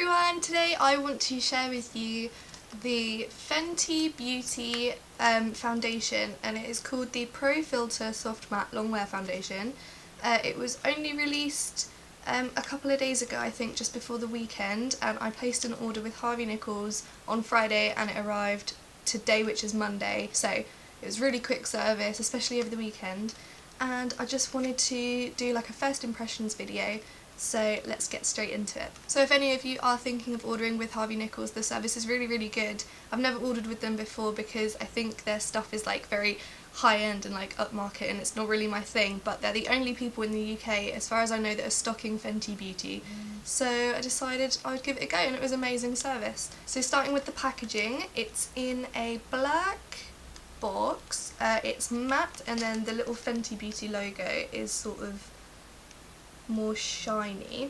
everyone, today I want to share with you the Fenty Beauty foundation, and it is called the Pro Filter Soft Matte Longwear Foundation. It was only released a couple of days ago, I think, just before the weekend, and I placed an order with Harvey Nichols on Friday and it arrived today, which is Monday, so it was really quick service, especially over the weekend, and I just wanted to do like a first impressions video. So let's get straight into it. So if any of you are thinking of ordering with Harvey Nichols, the service is really good. I've never ordered with them before because I think their stuff is like very high-end and like upmarket, and it's not really my thing, but they're the only people in the UK, as far as I know, that are stocking Fenty Beauty. So I decided I would give it a go, and it was an amazing service. So starting with the packaging, it's in a black box, it's matte, and then the little Fenty Beauty logo is sort of more shiny.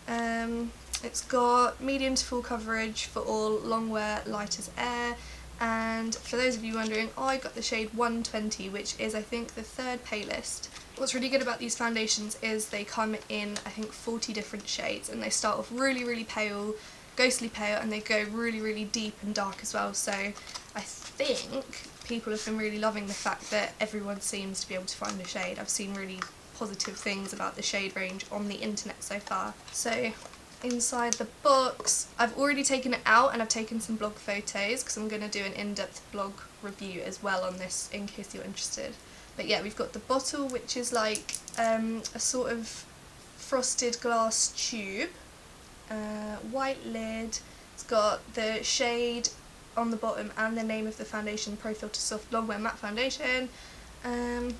It's got medium to full coverage for all, long wear, light as air, and for those of you wondering, I got the shade 120, which is I think the third palest. What's really good about these foundations is they come in I think 40 different shades, and they start off really pale, ghostly pale, and they go really deep and dark as well. So I think people have been really loving the fact that everyone seems to be able to find a shade. I've seen really positive things about the shade range on the internet so far. So inside the box, I've already taken it out and I've taken some blog photos because I'm going to do an in-depth blog review as well on this in case you're interested. But yeah, we've got the bottle, which is like a sort of frosted glass tube, white lid. It's got the shade on the bottom and the name of the foundation, Pro Filter Soft Longwear Matte Foundation, and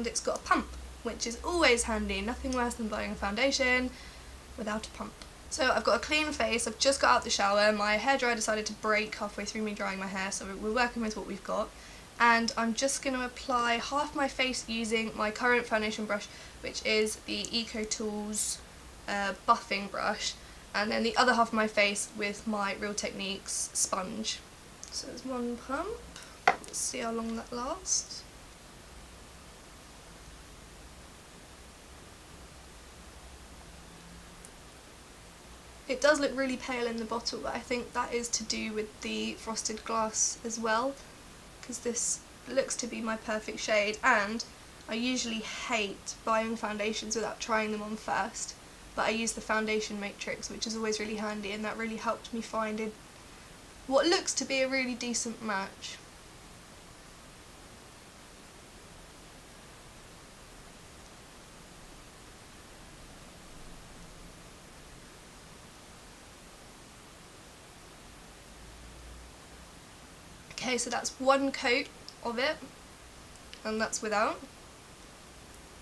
it's got a pump, which is always handy. Nothing worse than buying a foundation without a pump. So I've got a clean face, I've just got out the shower, my hairdryer decided to break halfway through me drying my hair, so we're working with what we've got. And I'm just going to apply half my face using my current foundation brush, which is the Eco Tools buffing brush, and then the other half of my face with my Real Techniques sponge. So there's one pump, let's see how long that lasts. It does look really pale in the bottle, but I think that is to do with the frosted glass as well, because this looks to be my perfect shade, and I usually hate buying foundations without trying them on first, but I use the foundation matrix, which is always really handy, and that really helped me find what looks to be a really decent match. Okay, so that's one coat of it, and that's without.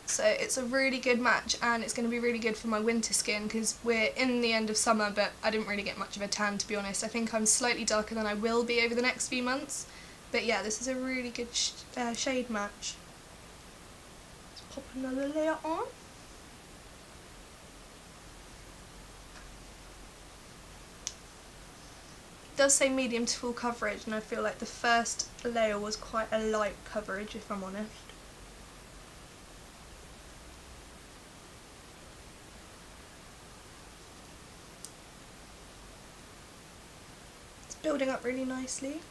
So it's a really good match, and it's going to be really good for my winter skin because we're in the end of summer, but I didn't really get much of a tan, to be honest. I think I'm slightly darker than I will be over the next few months, but yeah, this is a really good shade match. Let's pop another layer on. It does say medium to full coverage, and I feel like the first layer was quite a light coverage, if I'm honest. It's building up really nicely.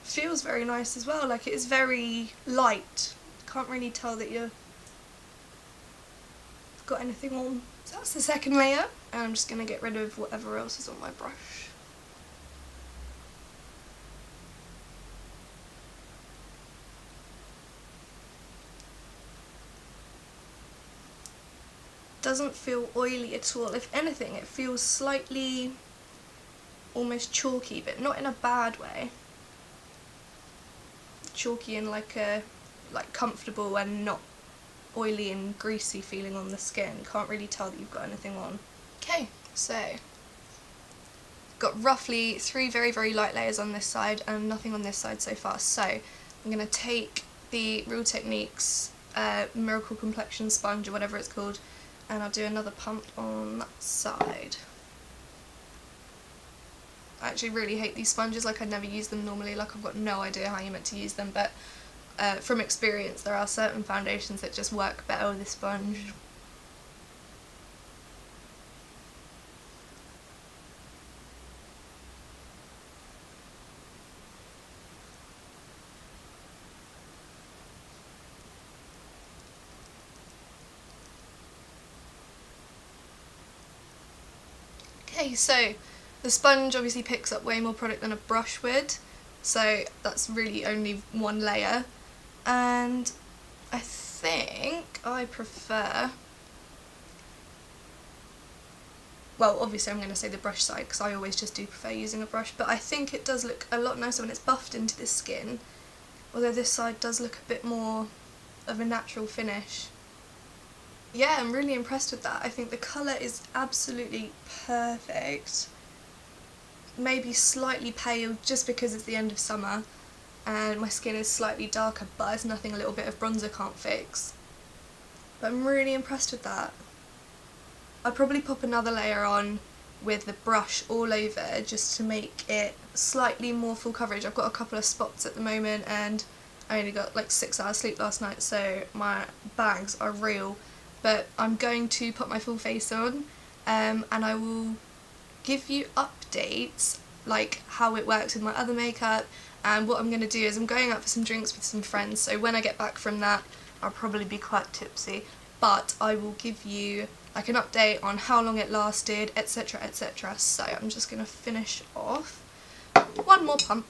Feels very nice as well, like it is very light. Can't really tell that you've got anything on. So that's the second layer, and I'm just going to get rid of whatever else is on my brush. Doesn't feel oily at all. If anything, it feels slightly almost chalky, but not in a bad way. Chalky in like a comfortable and not oily and greasy feeling on the skin. Can't really tell that you've got anything on. Okay, so got roughly 3 very light layers on this side and nothing on this side so far. So I'm going to take the Real Techniques Miracle Complexion sponge, or whatever it's called, and I'll do another pump on that side. I actually really hate these sponges, like I never use them normally, like I've got no idea how you're meant to use them, but from experience there are certain foundations that just work better with a sponge. Okay, so the sponge obviously picks up way more product than a brush would, so that's really only one layer, and I think I prefer, well obviously I'm going to say the brush side because I always just do prefer using a brush, but I think it does look a lot nicer when it's buffed into the skin, although this side does look a bit more of a natural finish. Yeah, I'm really impressed with that. I think the colour is absolutely perfect. Maybe slightly pale just because it's the end of summer and my skin is slightly darker, but it's nothing a little bit of bronzer can't fix. But I'm really impressed with that. I'd probably pop another layer on with the brush all over just to make it slightly more full coverage. I've got a couple of spots at the moment and I only got like 6 hours sleep last night, so my bags are real. But I'm going to put my full face on and I will give you updates like how it works with my other makeup, and what I'm going to do is I'm going out for some drinks with some friends, so when I get back from that I'll probably be quite tipsy, but I will give you like an update on how long it lasted, etc, etc. So I'm just going to finish off one more pump.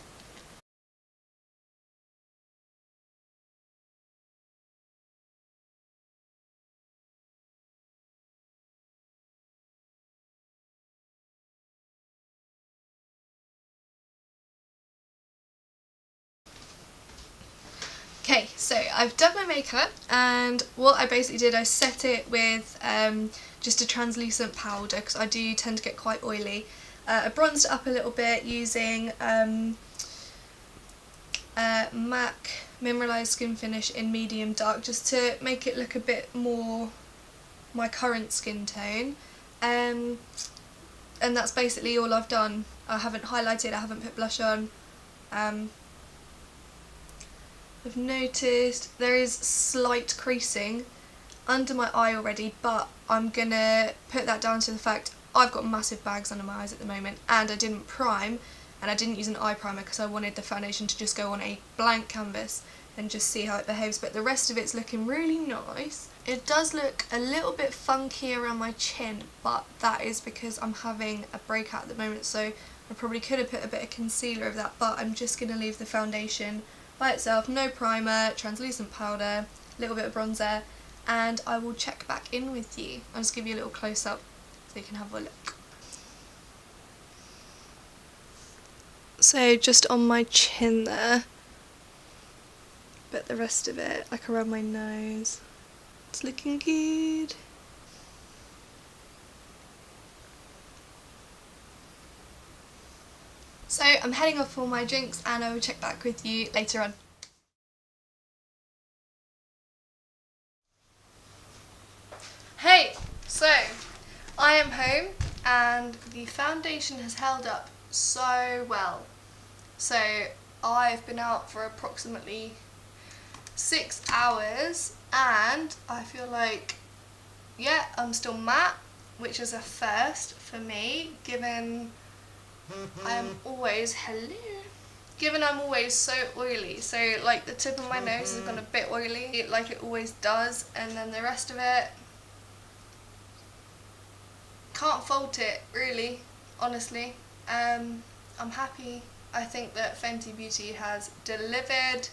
Okay, so I've done my makeup, and what I basically did, I set it with just a translucent powder because I do tend to get quite oily. I bronzed it up a little bit using MAC Mineralized Skin Finish in medium dark just to make it look a bit more my current skin tone. And that's basically all I've done. I haven't highlighted, I haven't put blush on. I've noticed there is slight creasing under my eye already, but I'm gonna put that down to the fact I've got massive bags under my eyes at the moment, and I didn't prime and I didn't use an eye primer because I wanted the foundation to just go on a blank canvas and just see how it behaves, but the rest of it's looking really nice. It does look a little bit funky around my chin, but that is because I'm having a breakout at the moment, so I probably could have put a bit of concealer over that, but I'm just going to leave the foundation by itself, no primer, translucent powder, a little bit of bronzer, and I will check back in with you. I'll just give you a little close up so you can have a look. So just on my chin there, but the rest of it, like around my nose, it's looking good. So I'm heading off for my drinks and I will check back with you later on. Hey, so I am home and the foundation has held up so well. So I've been out for approximately 6 hours and I feel like, yeah, I'm still matte, which is a first for me, given I'm always so oily. So like the tip of my nose has gone a bit oily, like it always does, and then the rest of it, can't fault it really, honestly. I'm happy. I think that Fenty Beauty has delivered.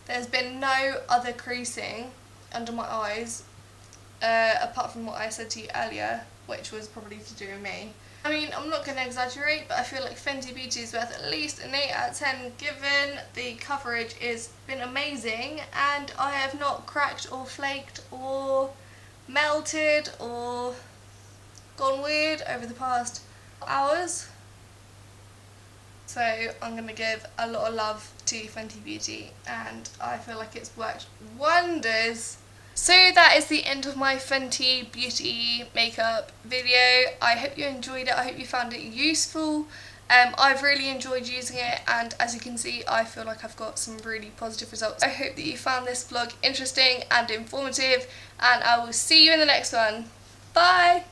There's been no other creasing under my eyes apart from what I said to you earlier, which was probably to do with me. I mean, I'm not going to exaggerate, but I feel like Fenty Beauty is worth at least an 8 out of 10 given the coverage has been amazing and I have not cracked or flaked or melted or gone weird over the past hours. So I'm going to give a lot of love to Fenty Beauty and I feel like it's worked wonders. So that is the end of my Fenty Beauty makeup video. I hope you enjoyed it, I hope you found it useful. I've really enjoyed using it and as you can see I feel like I've got some really positive results. I hope that you found this vlog interesting and informative and I will see you in the next one. Bye!